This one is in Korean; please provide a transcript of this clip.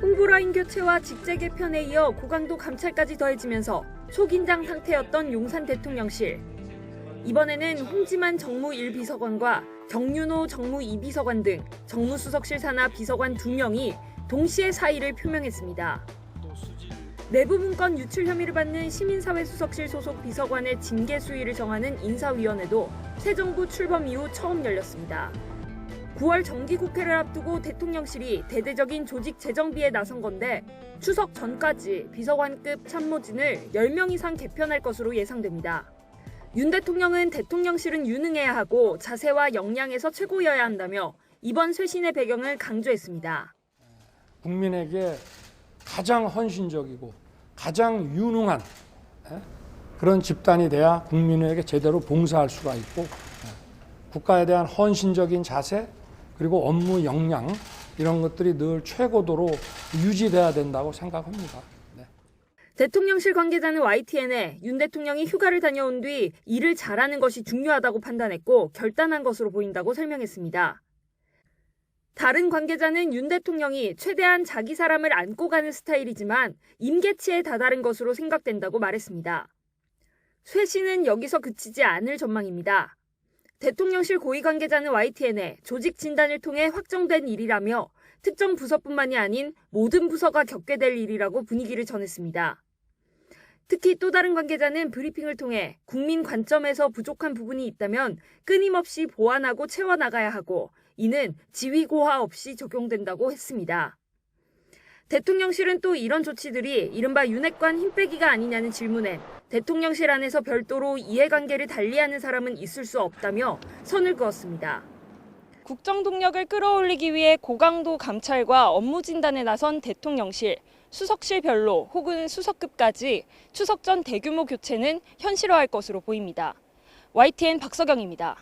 홍보라인 교체와 직제 개편에 이어 고강도 감찰까지 더해지면서 초긴장 상태였던 용산 대통령실. 이번에는 홍지만 정무 1비서관과 정윤호 정무 2비서관 등 정무수석실 산하 비서관 2명이 동시에 사의를 표명했습니다. 내부 문건 유출 혐의를 받는 시민사회수석실 소속 비서관의 징계 수위를 정하는 인사위원회도 새 정부 출범 이후 처음 열렸습니다. 9월 정기국회를 앞두고 대통령실이 대대적인 조직 재정비에 나선 건데 추석 전까지 비서관급 참모진을 10명 이상 개편할 것으로 예상됩니다. 윤 대통령은 대통령실은 유능해야 하고 자세와 역량에서 최고여야 한다며 이번 쇄신의 배경을 강조했습니다. 국민에게 가장 헌신적이고 가장 유능한 그런 집단이 돼야 국민에게 제대로 봉사할 수가 있고 국가에 대한 헌신적인 자세 그리고 업무 역량 이런 것들이 늘 최고도로 유지돼야 된다고 생각합니다. 대통령실 관계자는 YTN에 윤 대통령이 휴가를 다녀온 뒤 일을 잘하는 것이 중요하다고 판단했고 결단한 것으로 보인다고 설명했습니다. 다른 관계자는 윤 대통령이 최대한 자기 사람을 안고 가는 스타일이지만 임계치에 다다른 것으로 생각된다고 말했습니다. 쇄신은 여기서 그치지 않을 전망입니다. 대통령실 고위 관계자는 YTN에 조직 진단을 통해 확정된 일이라며 특정 부서뿐만이 아닌 모든 부서가 겪게 될 일이라고 분위기를 전했습니다. 특히 또 다른 관계자는 브리핑을 통해 국민 관점에서 부족한 부분이 있다면 끊임없이 보완하고 채워나가야 하고 이는 지위 고하 없이 적용된다고 했습니다. 대통령실은 또 이런 조치들이 이른바 윤핵관 힘빼기가 아니냐는 질문에 대통령실 안에서 별도로 이해관계를 달리하는 사람은 있을 수 없다며 선을 그었습니다. 국정 동력을 끌어올리기 위해 고강도 감찰과 업무 진단에 나선 대통령실, 수석실별로 혹은 수석급까지 추석 전 대규모 교체는 현실화할 것으로 보입니다. YTN 박서경입니다.